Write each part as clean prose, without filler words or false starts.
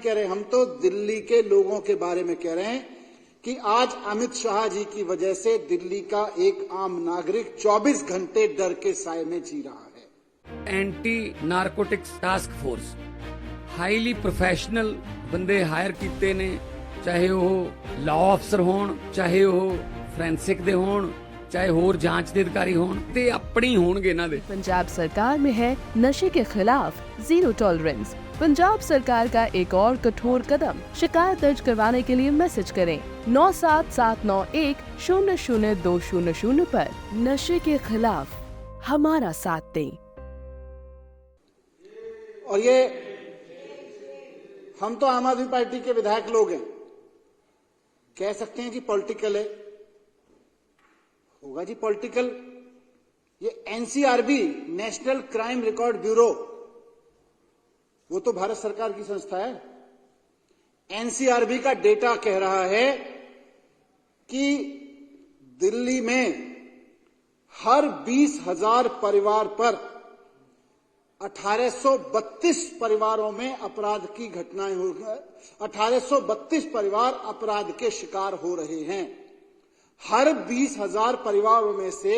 कह रहे, हम तो दिल्ली के लोगों के बारे में कह रहे हैं कि आज अमित शाह जी की वजह से दिल्ली का एक आम नागरिक 24 घंटे डर के साए में जी रहा है। Anti narcotics task force highly professional बंदे हायर कीते ने, चाहे वो लॉ अफसर होण, चाहे वो फोरेंसिक दे होण, चाहे होर जांच दे अधिकारी होण, ते अपनी होणगे इन्हां दे। पंजाब सरकार में है नशे के खिलाफ जीरो टॉलरेंस। पंजाब सरकार का एक और कठोर कदम। शिकायत दर्ज करवाने के लिए मैसेज करें 9779100200 पर। नशे के खिलाफ हमारा साथ दें। और ये हम तो आम आदमी पार्टी के विधायक लोग हैं, कह सकते हैं कि पॉलिटिकल है, होगा जी पॉलिटिकल। ये NCRB, national crime record bureau, वो तो भारत सरकार की संस्था है। एनसीआरबी का डेटा कह रहा है कि दिल्ली में हर 20,000 परिवार पर 1832 परिवारों में अपराध की घटनाएं हो गई। 1832 परिवार अपराध के शिकार हो रहे हैं। हर 20,000 परिवारों में से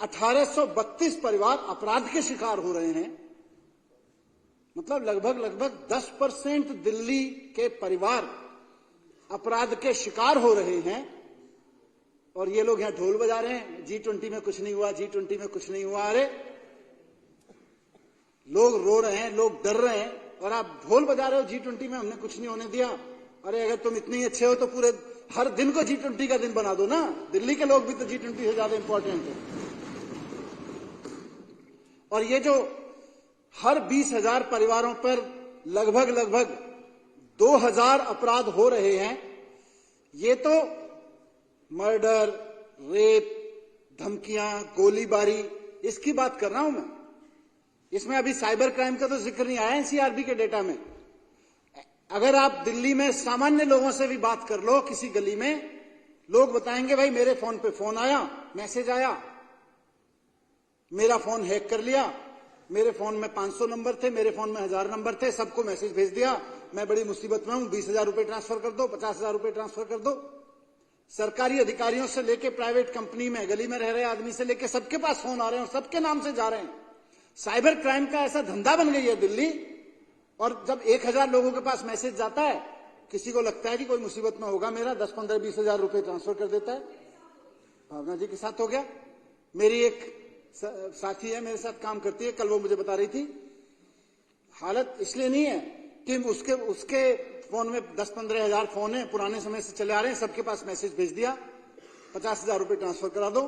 1832 परिवार अपराध के शिकार हो रहे हैं। मतलब लगभग 10% दिल्ली के परिवार अपराध के शिकार हो रहे हैं। और ये लोग यहां ढोल बजा रहे हैं, G20 में कुछ नहीं हुआ, G20 में कुछ नहीं हुआ। अरे लोग रो रहे हैं, लोग डर रहे हैं, और आप ढोल बजा रहे हो G20 में हमने कुछ नहीं होने दिया। अरे अगर तुम इतने ही अच्छे हो तो पूरे हर दिन को G20 का दिन बना दो ना। दिल्ली के लोग भी तो G20 से ज्यादा इंपॉर्टेंट है। और ये जो हर 20,000 परिवारों पर लगभग 2,000 अपराध हो रहे हैं, ये तो मर्डर, रेप, धमकियां, गोलीबारी, इसकी बात कर रहा हूं मैं। इसमें अभी साइबर क्राइम का तो जिक्र नहीं आया एनसीआरबी के डेटा में। अगर आप दिल्ली में सामान्य लोगों से भी बात कर लो, किसी गली में, लोग बताएंगे भाई मेरे फोन पे फोन आया, मैसेज आया, मेरा फोन हैक कर लिया, मेरे फोन में 500 नंबर थे, मेरे फोन में 1000 नंबर थे, सबको मैसेज भेज दिया, मैं बड़ी मुसीबत में हूं, 20,000 रुपए ट्रांसफर कर दो, 50,000 रुपए ट्रांसफर कर दो। सरकारी अधिकारियों से लेके प्राइवेट कंपनी में गली में रह रहे आदमी से लेके सबके पास फोन आ रहे हैं और सबके नाम से जा रहे हैं। साइबर क्राइम का ऐसा धंधा बन गई है दिल्ली। और जब 1,000 लोगों के पास मैसेज जाता है, किसी को लगता है कि कोई मुसीबत में होगा मेरा, 10, 15, 20,000 रुपए ट्रांसफर कर देता है। भावना जी के साथ हो गया। मेरी एक साथी है, मेरे साथ काम करती है, कल वो मुझे बता रही थी, हालत इसलिए नहीं है कि उसके फोन में 10-15 हजार फोन है, पुराने समय से चले आ रहे हैं, सबके पास मैसेज भेज दिया, 50,000 रुपए ट्रांसफर करा दो।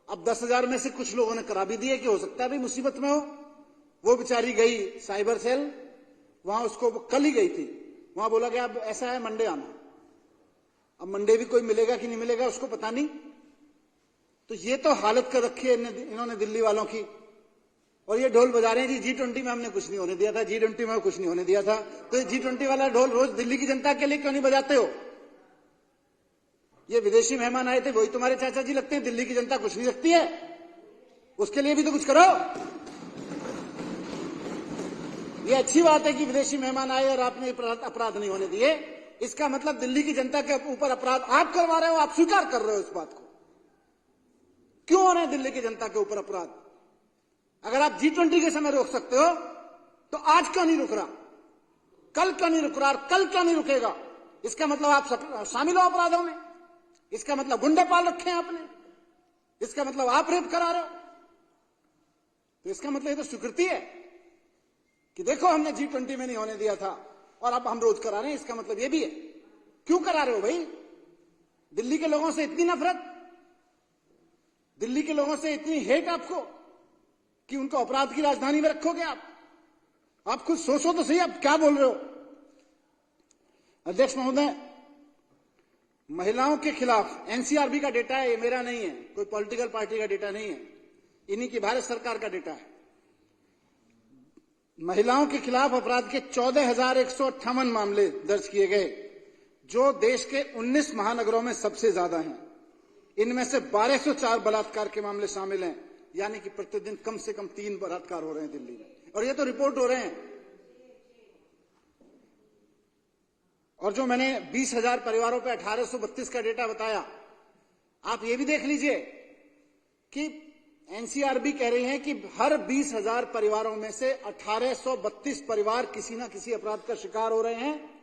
अब 10,000 में से कुछ लोगों ने करा भी दिए कि हो सकता है भाई मुसीबत में हो। वो बेचारी गई साइबर सेल, वहां उसको कल ही गई थी, वहां बोला गया अब ऐसा है मंडे आना। अब मंडे भी कोई मिलेगा कि नहीं मिलेगा उसको पता नहीं। तो ये तो हालत कर रखी है इन्होंने दिल्ली वालों की। और ये ढोल बजा रहे हैं जी G20 में हमने कुछ नहीं होने दिया था, G20 में कुछ नहीं होने दिया था। तो ये G20 वाला ढोल रोज दिल्ली की जनता के लिए क्यों नहीं बजाते हो? ये विदेशी मेहमान आए थे, वही तुम्हारे चाचा जी लगते हैं। दिल्ली की जनता कुछ नहीं रखती है, उसके लिए भी तो कुछ करो। ये अच्छी बात है कि विदेशी मेहमान आए और आपने अपराध नहीं होने दिए। इसका मतलब दिल्ली की जनता के ऊपर अपराध आप करवा रहे हो, आप स्वीकार कर रहे हो इस बात को। क्यों हो रहे हैं दिल्ली की जनता के ऊपर अपराध? अगर आप G20 के समय रोक सकते हो तो आज क्यों नहीं रुक रहा? कल क्यों नहीं रुक रहा? और कल क्यों नहीं रुकेगा? इसका मतलब आप शामिल हो अपराधों में। इसका मतलब गुंडे पाल रखे हैं आपने। इसका मतलब आप रेप करा रहे हो। तो इसका मतलब ये तो स्वीकृति है कि देखो हमने G20 में नहीं होने दिया था और अब हम रोज करा रहे हैं। इसका मतलब ये भी है। क्यों करा रहे हो भाई? दिल्ली के लोगों से इतनी नफरत, दिल्ली के लोगों से इतनी हेट आपको कि उनको अपराध की राजधानी में रखोगे आप खुद सोचो तो सही, आप क्या बोल रहे हो? अध्यक्ष महोदय, महिलाओं के खिलाफ एनसीआरबी का डेटा है, ये मेरा नहीं है, कोई पॉलिटिकल पार्टी का डेटा नहीं है, इन्हीं की भारत सरकार का डेटा है। महिलाओं के खिलाफ अपराध के 14,158 मामले दर्ज किए गए, जो देश के 19 महानगरों में सबसे ज्यादा हैं। इनमें से 1204 बलात्कार के मामले शामिल हैं, यानी कि प्रतिदिन कम से कम 3 बलात्कार हो रहे हैं दिल्ली में। और ये तो रिपोर्ट हो रहे हैं। और जो मैंने 20,000 परिवारों पे 1832 का डेटा बताया, आप ये भी देख लीजिए कि एनसीआरबी कह रही है कि हर 20,000 परिवारों में से 1832 परिवार किसी ना किसी अपराध का शिकार हो रहे हैं।